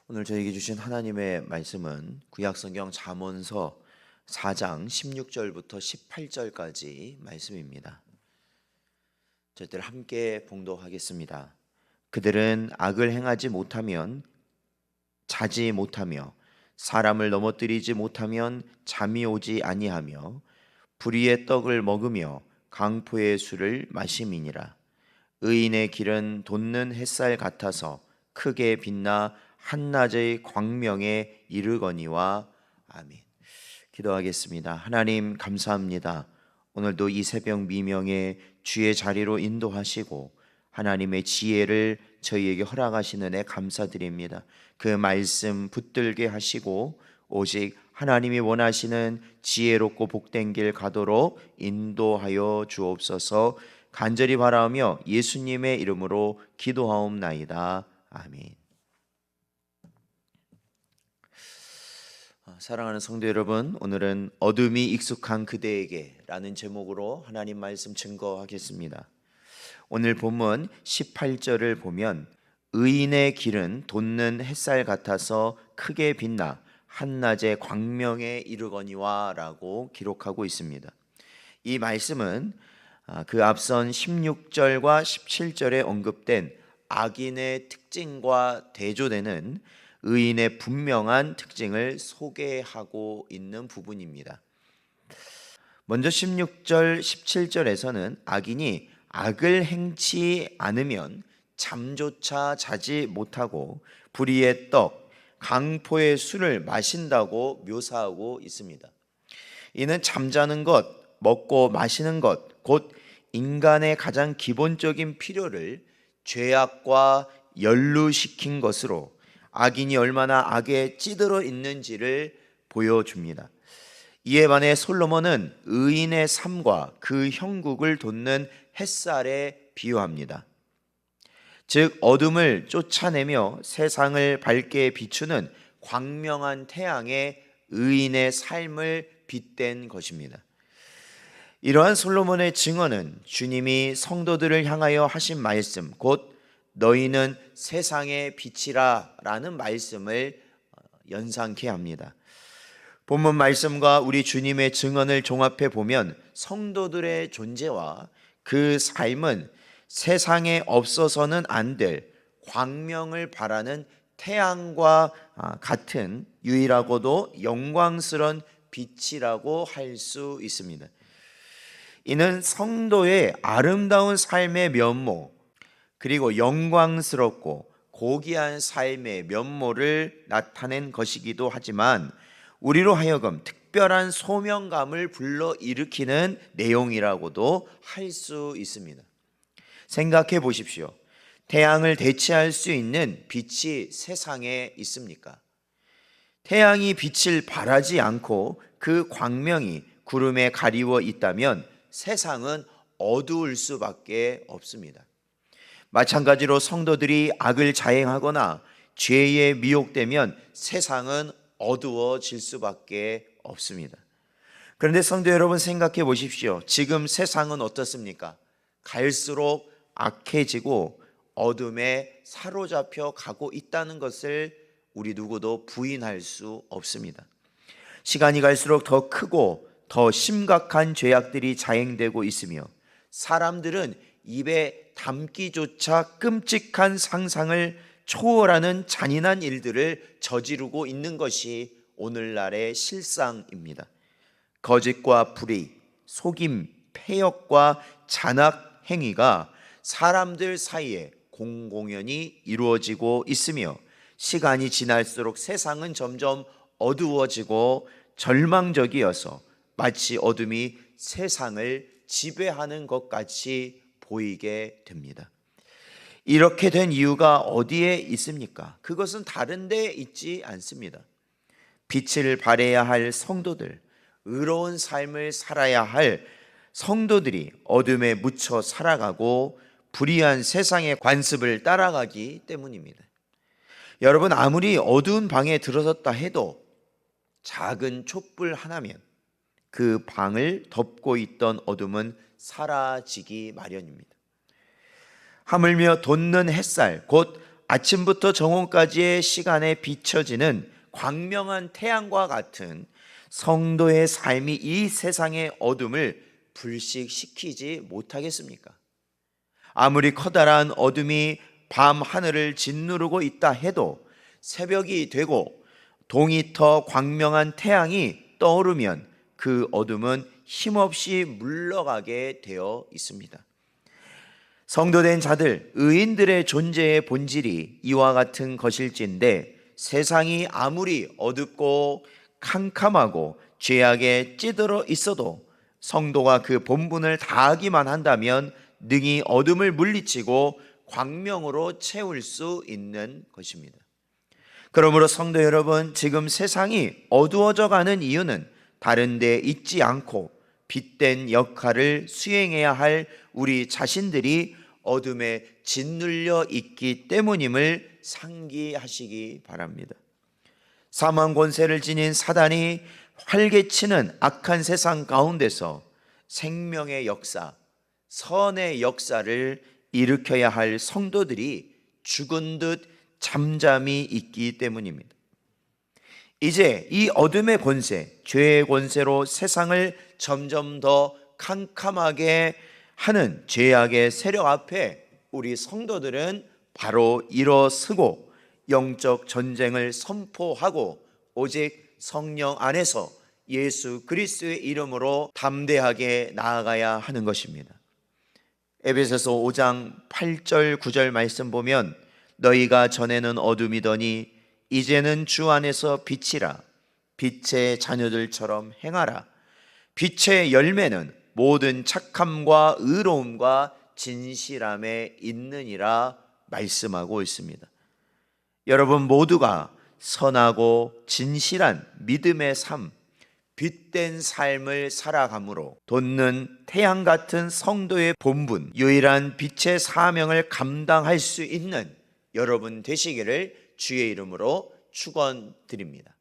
오늘 저에게 주신 하나님의 말씀은 구약성경 잠언서 4장 16절부터 18절까지 말씀입니다. 저희들 함께 봉독하겠습니다. 그들은 악을 행하지 못하면 자지 못하며 사람을 넘어뜨리지 못하면 잠이 오지 아니하며 불의의 떡을 먹으며 강포의 술을 마심이니라. 의인의 길은 돋는 햇살 같아서 크게 빛나 한낮의 광명에 이르거니와. 아멘. 기도하겠습니다. 하나님 감사합니다. 오늘도 이 새벽 미명에 주의 자리로 인도하시고 하나님의 지혜를 저희에게 허락하시는 애 감사드립니다. 그 말씀 붙들게 하시고 오직 하나님이 원하시는 지혜롭고 복된 길 가도록 인도하여 주옵소서. 간절히 바라며 예수님의 이름으로 기도하옵나이다. 아멘. 사랑하는 성도 여러분, 오늘은 어둠이 익숙한 그대에게 라는 제목으로 하나님 말씀 증거하겠습니다. 오늘 본문 18절을 보면 의인의 길은 돋는 햇살 같아서 크게 빛나 한낮의 광명에 이르거니와 라고 기록하고 있습니다. 이 말씀은 그 앞선 16절과 17절에 언급된 악인의 특징과 대조되는 의인의 분명한 특징을 소개하고 있는 부분입니다. 먼저 16절, 17절에서는 악인이 악을 행치 않으면 잠조차 자지 못하고 불의의 떡, 강포의 술을 마신다고 묘사하고 있습니다. 이는 잠자는 것, 먹고 마시는 것, 곧 인간의 가장 기본적인 필요를 죄악과 연루시킨 것으로 악인이 얼마나 악에 찌들어 있는지를 보여줍니다. 이에 반해 솔로몬은 의인의 삶과 그 형국을 돋는 햇살에 비유합니다. 즉 어둠을 쫓아내며 세상을 밝게 비추는 광명한 태양에 의인의 삶을 빗댄 것입니다. 이러한 솔로몬의 증언은 주님이 성도들을 향하여 하신 말씀, 곧 너희는 세상의 빛이라 라는 말씀을 연상케 합니다. 본문 말씀과 우리 주님의 증언을 종합해 보면 성도들의 존재와 그 삶은 세상에 없어서는 안 될 광명을 발하는 태양과 같은 유일하고도 영광스러운 빛이라고 할 수 있습니다. 이는 성도의 아름다운 삶의 면모, 그리고 영광스럽고 고귀한 삶의 면모를 나타낸 것이기도 하지만 우리로 하여금 특별한 소명감을 불러일으키는 내용이라고도 할 수 있습니다. 생각해 보십시오. 태양을 대체할 수 있는 빛이 세상에 있습니까? 태양이 빛을 발하지 않고 그 광명이 구름에 가리워 있다면 세상은 어두울 수밖에 없습니다. 마찬가지로 성도들이 악을 자행하거나 죄에 미혹되면 세상은 어두워질 수밖에 없습니다. 그런데 성도 여러분 생각해 보십시오. 지금 세상은 어떻습니까? 갈수록 악해지고 어둠에 사로잡혀 가고 있다는 것을 우리 누구도 부인할 수 없습니다. 시간이 갈수록 더 크고 더 심각한 죄악들이 자행되고 있으며 사람들은 입에 담기조차 끔찍한 상상을 초월하는 잔인한 일들을 저지르고 있는 것이 오늘날의 실상입니다. 거짓과 불의, 속임, 패역과 잔악 행위가 사람들 사이에 공공연히 이루어지고 있으며 시간이 지날수록 세상은 점점 어두워지고 절망적이어서 마치 어둠이 세상을 지배하는 것 같이 보이게 됩니다. 이렇게 된 이유가 어디에 있습니까? 그것은 다른 데 있지 않습니다. 빛을 발해야 할 성도들, 의로운 삶을 살아야 할 성도들이 어둠에 묻혀 살아가고 불의한 세상의 관습을 따라가기 때문입니다. 여러분, 아무리 어두운 방에 들어섰다 해도 작은 촛불 하나면 그 방을 덮고 있던 어둠은 사라지기 마련입니다. 하물며 돋는 햇살, 곧 아침부터 정오까지의 시간에 비춰지는 광명한 태양과 같은 성도의 삶이 이 세상의 어둠을 불식시키지 못하겠습니까? 아무리 커다란 어둠이 밤 하늘을 짓누르고 있다 해도 새벽이 되고 동이 터 광명한 태양이 떠오르면 그 어둠은 힘없이 물러가게 되어 있습니다. 성도된 자들, 의인들의 존재의 본질이 이와 같은 것일진데 세상이 아무리 어둡고 캄캄하고 죄악에 찌들어 있어도 성도가 그 본분을 다하기만 한다면 능히 어둠을 물리치고 광명으로 채울 수 있는 것입니다. 그러므로 성도 여러분, 지금 세상이 어두워져 가는 이유는 다른 데 있지 않고 빛된 역할을 수행해야 할 우리 자신들이 어둠에 짓눌려 있기 때문임을 상기하시기 바랍니다. 사망 권세를 지닌 사단이 활개치는 악한 세상 가운데서 생명의 역사, 선의 역사를 일으켜야 할 성도들이 죽은 듯 잠잠히 있기 때문입니다. 이제 이 어둠의 권세, 죄의 권세로 세상을 점점 더 캄캄하게 하는 죄악의 세력 앞에 우리 성도들은 바로 일어서고 영적 전쟁을 선포하고 오직 성령 안에서 예수 그리스도의 이름으로 담대하게 나아가야 하는 것입니다. 에베소서 5장 8절 9절 말씀 보면 너희가 전에는 어둠이더니 이제는 주 안에서 빛이라 빛의 자녀들처럼 행하라. 빛의 열매는 모든 착함과 의로움과 진실함에 있느니라 말씀하고 있습니다. 여러분 모두가 선하고 진실한 믿음의 삶, 빛된 삶을 살아감으로 돋는 태양 같은 성도의 본분, 유일한 빛의 사명을 감당할 수 있는 여러분 되시기를 주의 이름으로 축원드립니다.